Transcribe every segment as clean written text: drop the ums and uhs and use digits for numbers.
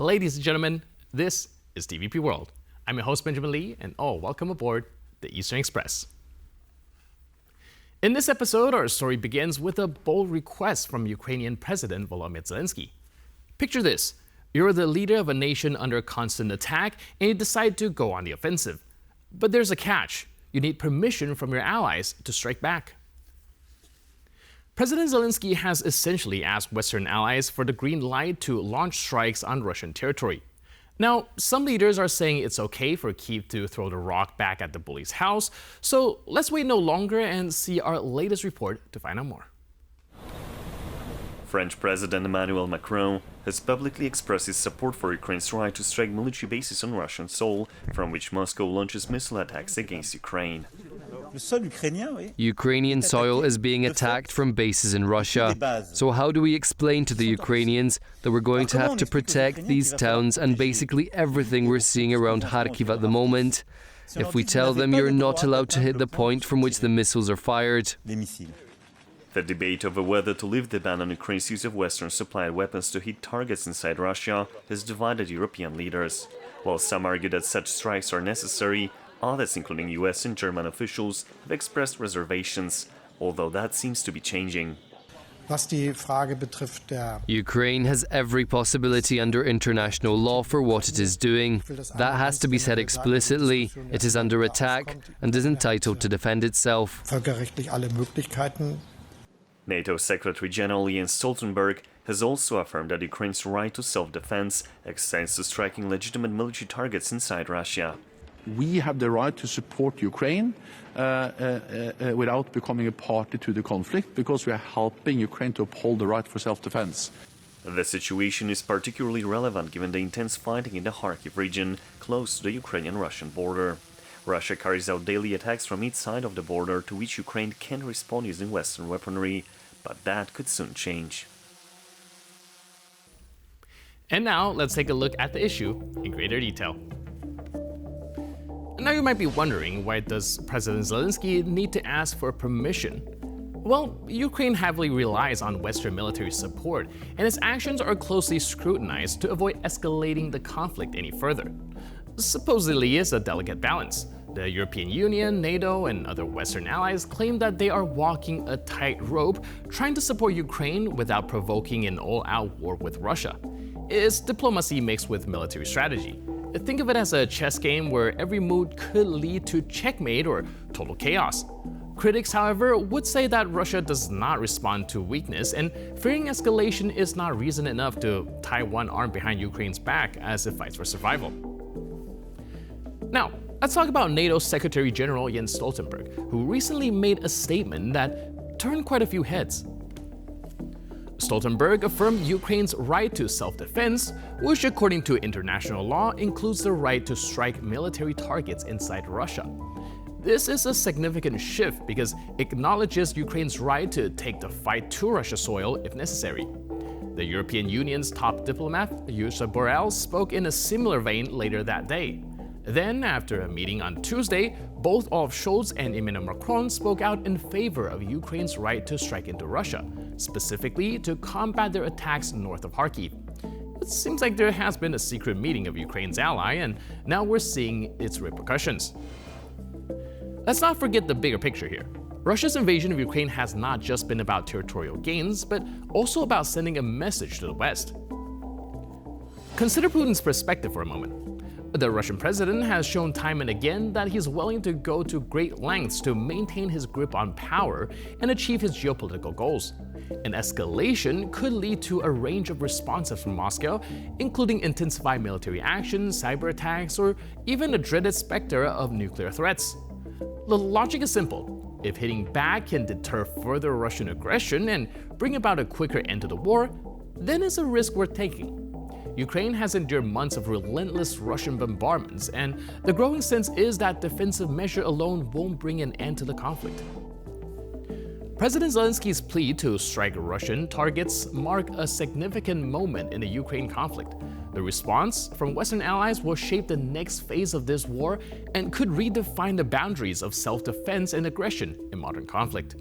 Ladies and gentlemen, this is TVP World. I'm your host, Benjamin Lee, and welcome aboard the Eastern Express. In this episode, our story begins with a bold request from Ukrainian President Volodymyr Zelenskyy. Picture this. You're the leader of a nation under constant attack, and you decide to go on the offensive. But there's a catch. You need permission from your allies to strike back. President Zelenskyy has essentially asked Western allies for the green light to launch strikes on Russian territory. Now, some leaders are saying it's okay for Kyiv to throw the rock back at the bully's house, so let's wait no longer and see our latest report to find out more. French President Emmanuel Macron has publicly expressed his support for Ukraine's right to strike military bases on Russian soil, from which Moscow launches missile attacks against Ukraine. Ukrainian soil is being attacked from bases in Russia. So how do we explain to the Ukrainians that we're going to have to protect these towns and basically everything we're seeing around Kharkiv at the moment? If we tell them you're not allowed to hit the point from which the missiles are fired. The debate over whether to lift the ban on Ukraine's use of Western-supplied weapons to hit targets inside Russia has divided European leaders. While some argue that such strikes are necessary, others, including US and German officials, have expressed reservations, although that seems to be changing. Ukraine has every possibility under international law for what it is doing. That has to be said explicitly. It is under attack and is entitled to defend itself. NATO Secretary General Jens Stoltenberg has also affirmed that Ukraine's right to self-defense extends to striking legitimate military targets inside Russia. We have the right to support Ukraine without becoming a party to the conflict, because we are helping Ukraine to uphold the right for self-defense. The situation is particularly relevant given the intense fighting in the Kharkiv region, close to the Ukrainian-Russian border. Russia carries out daily attacks from each side of the border, to which Ukraine can respond using Western weaponry, but that could soon change. And now, let's take a look at the issue in greater detail. Now you might be wondering, why does President Zelenskyy need to ask for permission? Well, Ukraine heavily relies on Western military support, and its actions are closely scrutinized to avoid escalating the conflict any further. Supposedly, it's a delicate balance. The European Union, NATO, and other Western allies claim that they are walking a tightrope, trying to support Ukraine without provoking an all-out war with Russia. It's diplomacy mixed with military strategy. Think of it as a chess game where every move could lead to checkmate or total chaos. Critics, however, would say that Russia does not respond to weakness, and fearing escalation is not reason enough to tie one arm behind Ukraine's back as it fights for survival. Now, let's talk about NATO Secretary General Jens Stoltenberg, who recently made a statement that turned quite a few heads. Stoltenberg affirmed Ukraine's right to self-defense, which according to international law includes the right to strike military targets inside Russia. This is a significant shift because it acknowledges Ukraine's right to take the fight to Russia's soil if necessary. The European Union's top diplomat, Josep Borrell, spoke in a similar vein later that day. Then, after a meeting on Tuesday, both Olaf Scholz and Emmanuel Macron spoke out in favor of Ukraine's right to strike into Russia, specifically to combat their attacks north of Kharkiv. It seems like there has been a secret meeting of Ukraine's ally, and now we're seeing its repercussions. Let's not forget the bigger picture here. Russia's invasion of Ukraine has not just been about territorial gains, but also about sending a message to the West. Consider Putin's perspective for a moment. The Russian president has shown time and again that he's willing to go to great lengths to maintain his grip on power and achieve his geopolitical goals. An escalation could lead to a range of responses from Moscow, including intensified military action, cyber attacks, or even a dreaded specter of nuclear threats. The logic is simple. If hitting back can deter further Russian aggression and bring about a quicker end to the war, then it's a risk worth taking. Ukraine has endured months of relentless Russian bombardments, and the growing sense is that defensive measure alone won't bring an end to the conflict. President Zelenskyy's plea to strike Russian targets mark a significant moment in the Ukraine conflict. The response from Western allies will shape the next phase of this war and could redefine the boundaries of self-defense and aggression in modern conflict.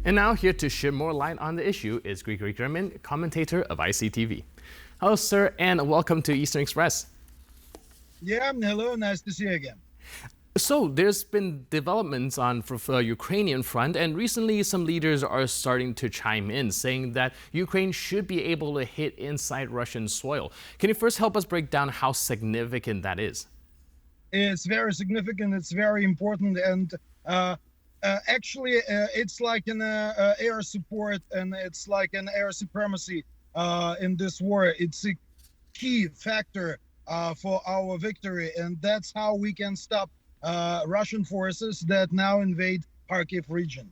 And now, here to shed more light on the issue is Grigory German, commentator of ICTV. Hello, sir, and welcome to Eastern Express. Yeah, hello, nice to see you again. So there's been developments on the Ukrainian front, and recently some leaders are starting to chime in, saying that Ukraine should be able to hit inside Russian soil. Can you first help us break down how significant that is? It's very significant, it's very important, and actually it's like an air support, and it's like an air supremacy in this war. It's a key factor for our victory, and that's how we can stop Russian forces that now invade Kharkiv region.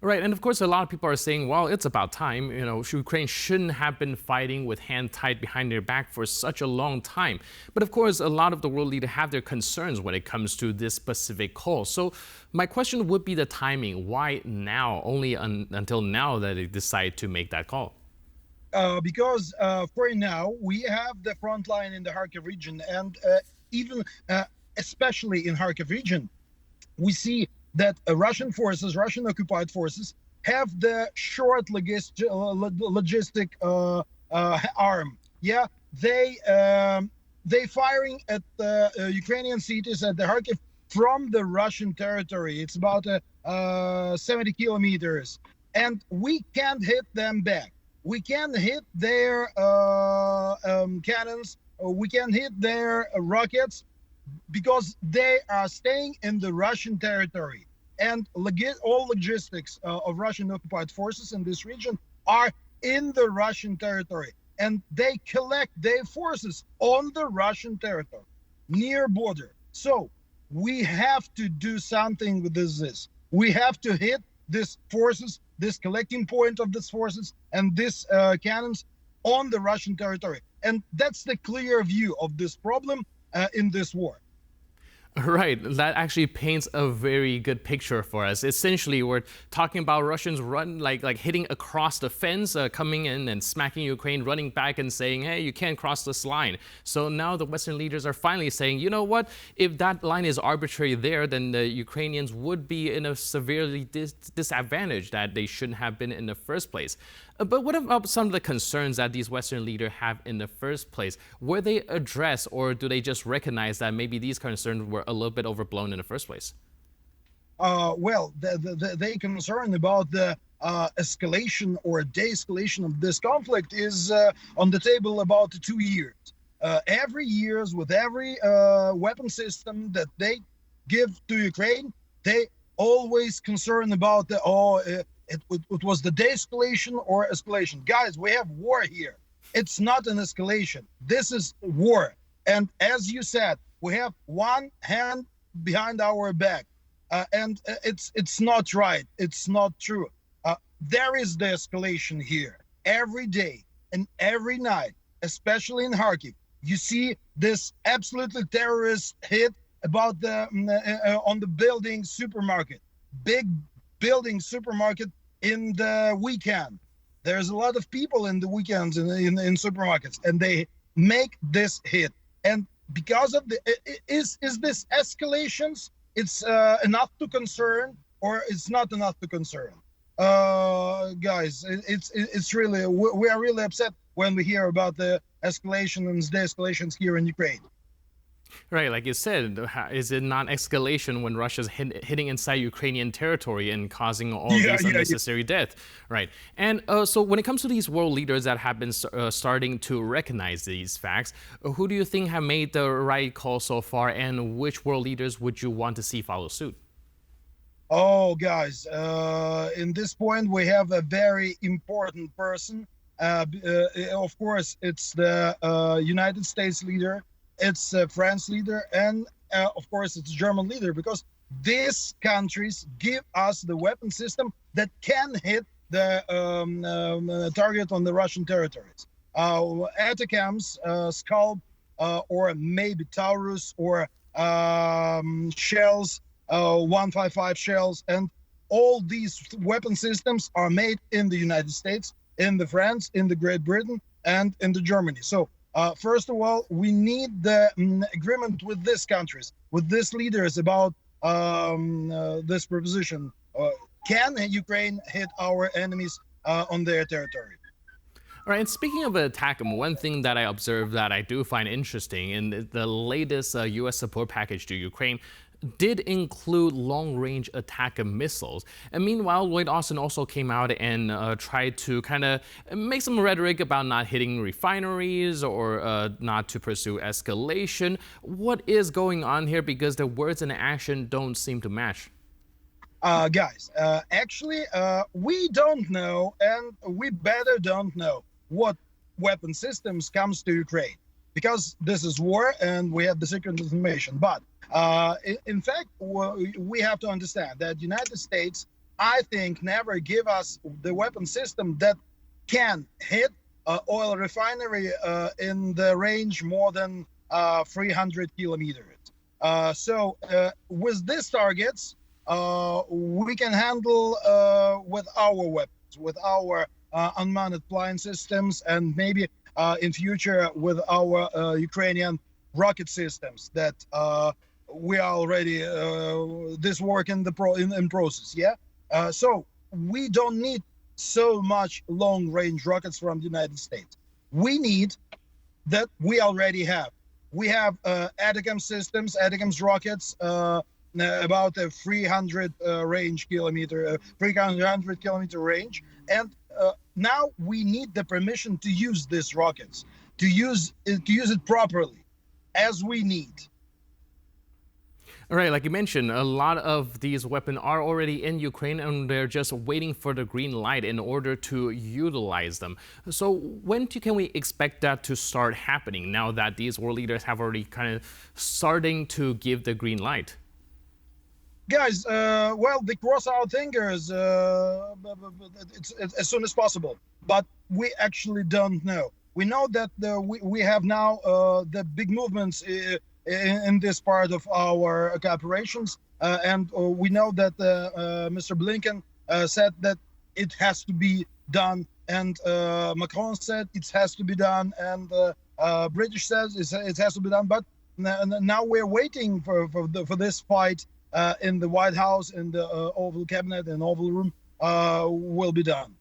Right, and of course, a lot of people are saying, well, it's about time. Ukraine shouldn't have been fighting with hand tied behind their back for such a long time. But of course, a lot of the world leaders have their concerns when it comes to this specific call. So my question would be the timing. Why now, only until now that they decide to make that call? Because for now, we have the front line in the Kharkiv region, and even especially in Kharkiv region, we see that Russian forces, Russian occupied forces, have the short logistic arm. Yeah, they firing at the Ukrainian cities at the Kharkiv from the Russian territory. It's about 70 kilometers, and we can't hit them back. We can hit their cannons. We can hit their rockets, because they are staying in the Russian territory, and all logistics of Russian occupied forces in this region are in the Russian territory, and they collect their forces on the Russian territory, near border. So we have to do something with this. We have to hit these forces, this collecting point of these forces and these cannons on the Russian territory. And that's the clear view of this problem in this war. Right, that actually paints a very good picture for us. Essentially, we're talking about Russians like hitting across the fence, coming in and smacking Ukraine, running back and saying, hey, you can't cross this line. So now the Western leaders are finally saying, you know what, if that line is arbitrary there, then the Ukrainians would be in a severely disadvantage that they shouldn't have been in the first place. But what about some of the concerns that these Western leaders have in the first place? Were they addressed, or do they just recognize that maybe these concerns were a little bit overblown in the first place? Well, they concern about the escalation or de-escalation of this conflict is on the table about 2 years. Every year, with every weapon system that they give to Ukraine, they always concern about it was the de-escalation or escalation. Guys, we have war here. It's not an escalation. This is war. And as you said, we have one hand behind our back. And it's not right. It's not true. There is the escalation here every day and every night, especially in Kharkiv. You see this absolutely terrorist hit about on the building supermarket, big building supermarket in the weekend. There's a lot of people in the weekends in supermarkets, and they make this hit. And because of is this escalations? It's enough to concern, or it's not enough to concern? Guys, it's really, we are really upset when we hear about the escalation and de-escalations here in Ukraine. Right, like you said, is it not escalation when Russia's hitting inside Ukrainian territory and causing all these unnecessary death? Right, and so when it comes to these world leaders that have been starting to recognize these facts, who do you think have made the right call so far, and which world leaders would you want to see follow suit? Oh, guys, in this point, we have a very important person. Of course, it's the United States leader. It's France leader, and of course it's German leader, because these countries give us the weapon system that can hit the target on the Russian territories. ATACMS, Scalp, or maybe Taurus, or shells, 155 shells, and all these weapon systems are made in the United States, in the France, in the Great Britain, and in the Germany. So first of all, we need the agreement with these countries, with these leaders about this proposition. Can Ukraine hit our enemies on their territory? All right, and speaking of attack, one thing that I observed that I do find interesting in the latest U.S. support package to Ukraine did include long-range attack missiles. And meanwhile, Lloyd Austin also came out and tried to kind of make some rhetoric about not hitting refineries or not to pursue escalation. What is going on here? Because the words and action don't seem to match. Guys, actually, we don't know, and we better don't know what weapon systems comes to Ukraine, because this is war and we have the secret information. But in fact, we have to understand that United States, I think, never give us the weapon system that can hit oil refinery in the range more than 300 kilometers. So with these targets, we can handle with our weapons, with our unmanned flying systems, and maybe in future with our Ukrainian rocket systems that we are already this work in process. Yeah. So we don't need so much long-range rockets from the United States. We need that we already have. We have ATACMS systems, ATACMS rockets, about a 300 kilometer range, and now we need the permission to use these rockets, to use it properly, as we need. All right, like you mentioned, a lot of these weapons are already in Ukraine and they're just waiting for the green light in order to utilize them. So when can we expect that to start happening, now that these world leaders have already kind of starting to give the green light? Guys, well, they cross our fingers it's as soon as possible, but we actually don't know. We know that we have now the big movements in this part of our cooperations, and we know that Mr. Blinken said that it has to be done, and Macron said it has to be done, and British says it has to be done. But now we're waiting for this fight in the White House, in the Oval Cabinet, and Oval Room will be done,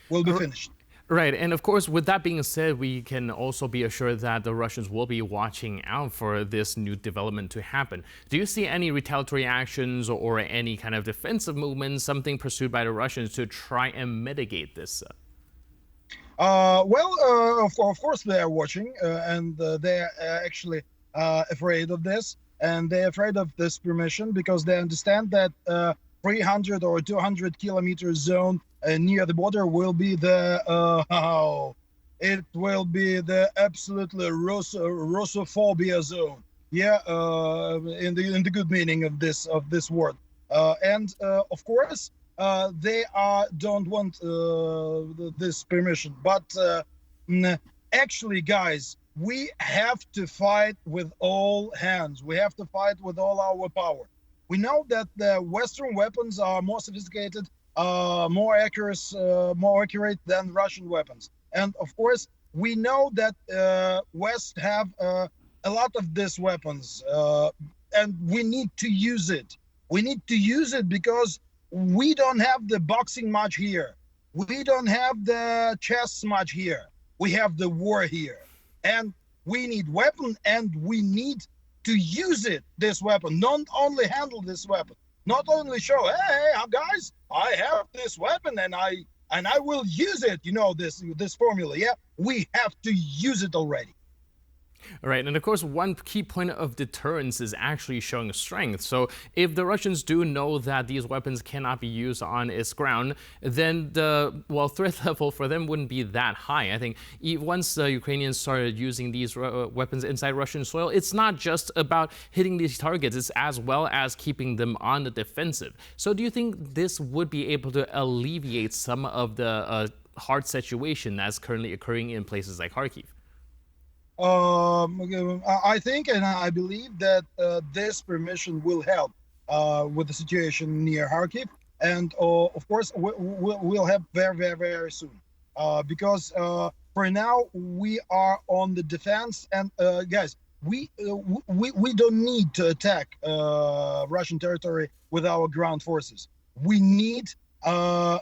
will be finished. Right, and of course, with that being said, we can also be assured that the Russians will be watching out for this new development to happen. Do you see any retaliatory actions or any kind of defensive movements, something pursued by the Russians to try and mitigate this? Well, of course they are watching, and they're actually afraid of this, and they're afraid of this permission because they understand that 300 or 200 kilometer zone near the border will be the it will be the absolutely Russophobia zone. Yeah, in the good meaning of this word. And of course, they don't want this permission. But actually, guys, we have to fight with all hands. We have to fight with all our power. We know that the Western weapons are more sophisticated, more accurate than Russian weapons. And of course, we know that West have a lot of these weapons, and we need to use it. We need to use it because we don't have the boxing match here. We don't have the chess match here. We have the war here. And we need weapon, and we need to use it, this weapon, not only handle this weapon, not only show, hey, guys, I have this weapon and I will use it, you know, this formula. Yeah, we have to use it already. All right, and of course, one key point of deterrence is actually showing strength. So if the Russians do know that these weapons cannot be used on its ground, then the threat level for them wouldn't be that high. I think once the Ukrainians started using these weapons inside Russian soil, it's not just about hitting these targets, it's as well as keeping them on the defensive. So do you think this would be able to alleviate some of the hard situation that's currently occurring in places like Kharkiv? I think and I believe that this permission will help with the situation near Kharkiv, and of course we'll have very, very, very soon, because for now we are on the defense, and guys, we don't need to attack Russian territory with our ground forces. We need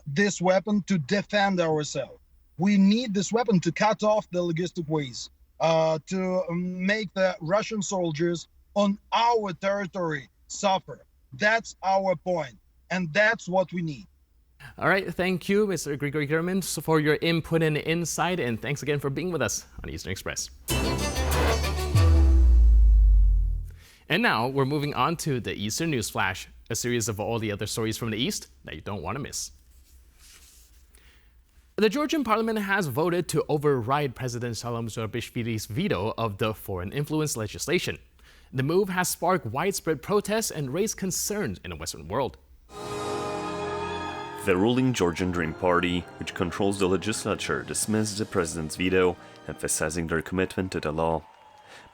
this weapon to defend ourselves. We need this weapon to cut off the logistic ways, to make the Russian soldiers on our territory suffer. That's our point, and that's what we need. All right, thank you, Mr. Grigory German, for your input and insight, and thanks again for being with us on Eastern Express. And now we're moving on to the Eastern News Flash, a series of all the other stories from the East that you don't want to miss. The Georgian parliament has voted to override President Salom Zurabishvili's veto of the foreign influence legislation. The move has sparked widespread protests and raised concerns in the Western world. The ruling Georgian Dream Party, which controls the legislature, dismissed the president's veto, emphasizing their commitment to the law.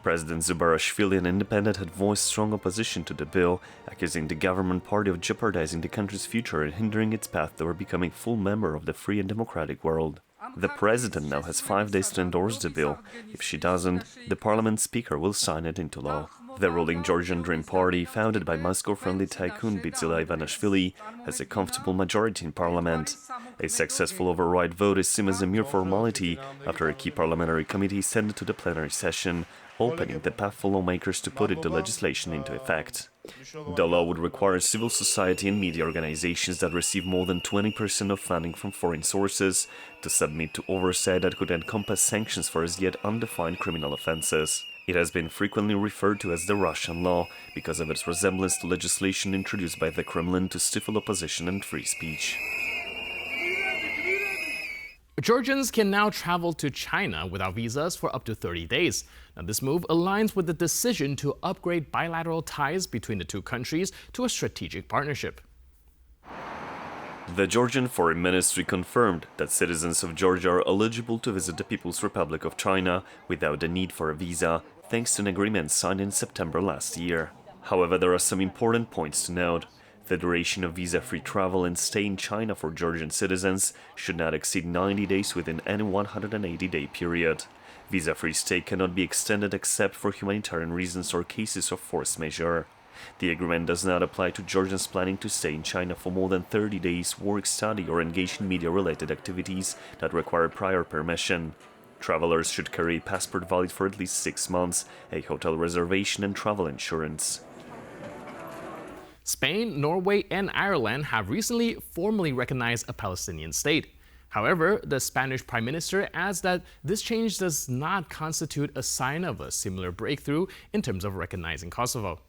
President Zurabishvili, an independent, had voiced strong opposition to the bill, accusing the government party of jeopardizing the country's future and hindering its path toward becoming full member of the free and democratic world. The president now has 5 days to endorse the bill. If she doesn't, the parliament speaker will sign it into law. The ruling Georgian Dream Party, founded by Moscow-friendly tycoon Bidzila Ivanishvili, has a comfortable majority in parliament. A successful override vote is seen as a mere formality after a key parliamentary committee sent it to the plenary session, opening the path for lawmakers to put the legislation into effect. The law would require civil society and media organizations that receive more than 20% of funding from foreign sources to submit to oversight that could encompass sanctions for as yet undefined criminal offenses. It has been frequently referred to as the Russian law because of its resemblance to legislation introduced by the Kremlin to stifle opposition and free speech. Georgians can now travel to China without visas for up to 30 days. Now, this move aligns with the decision to upgrade bilateral ties between the two countries to a strategic partnership. The Georgian Foreign Ministry confirmed that citizens of Georgia are eligible to visit the People's Republic of China without the need for a visa, thanks to an agreement signed in September last year. However, there are some important points to note. The duration of visa-free travel and stay in China for Georgian citizens should not exceed 90 days within any 180-day period. Visa-free stay cannot be extended except for humanitarian reasons or cases of force majeure. The agreement does not apply to Georgians planning to stay in China for more than 30 days, work, study, or engage in media-related activities that require prior permission. Travelers should carry a passport valid for at least 6 months, a hotel reservation, and travel insurance. Spain, Norway, and Ireland have recently formally recognized a Palestinian state. However, the Spanish Prime Minister adds that this change does not constitute a sign of a similar breakthrough in terms of recognizing Kosovo.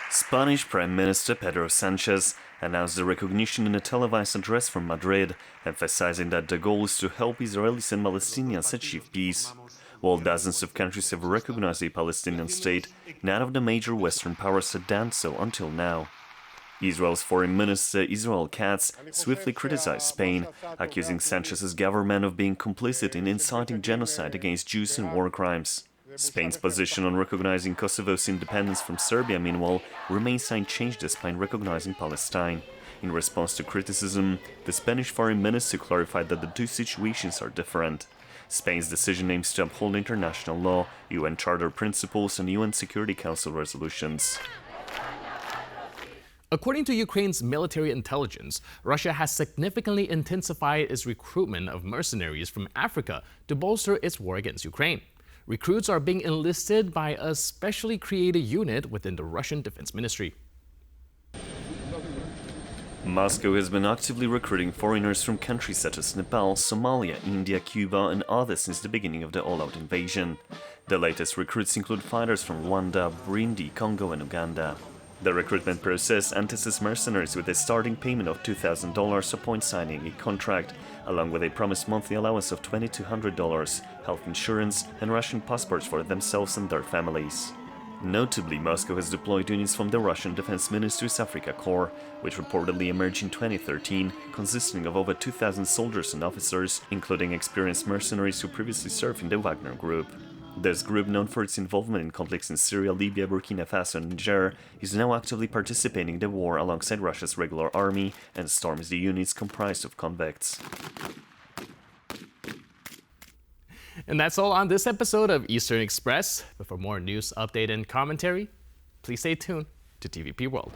Spanish Prime Minister Pedro Sánchez announced the recognition in a televised address from Madrid, emphasizing that the goal is to help Israelis and Palestinians achieve peace. While dozens of countries have recognized a Palestinian state, none of the major Western powers had done so until now. Israel's Foreign Minister Israel Katz swiftly criticized Spain, accusing Sanchez's government of being complicit in inciting genocide against Jews and war crimes. Spain's position on recognizing Kosovo's independence from Serbia, meanwhile, remains unchanged despite recognizing Palestine. In response to criticism, the Spanish Foreign Minister clarified that the two situations are different. Spain's decision aims to uphold international law, UN Charter principles, and UN Security Council resolutions. According to Ukraine's military intelligence, Russia has significantly intensified its recruitment of mercenaries from Africa to bolster its war against Ukraine. Recruits are being enlisted by a specially created unit within the Russian Defense Ministry. Moscow has been actively recruiting foreigners from countries such as Nepal, Somalia, India, Cuba, and others since the beginning of the all-out invasion. The latest recruits include fighters from Rwanda, Burundi, Congo, and Uganda. The recruitment process entices mercenaries with a starting payment of $2,000 upon signing a contract, along with a promised monthly allowance of $2,200, health insurance, and Russian passports for themselves and their families. Notably, Moscow has deployed units from the Russian Defense Ministry's Africa Corps, which reportedly emerged in 2013, consisting of over 2,000 soldiers and officers, including experienced mercenaries who previously served in the Wagner Group. This group, known for its involvement in conflicts in Syria, Libya, Burkina Faso, and Niger, is now actively participating in the war alongside Russia's regular army and storms the units comprised of convicts. And that's all on this episode of Eastern Express. But for more news, update, and commentary, please stay tuned to TVP World.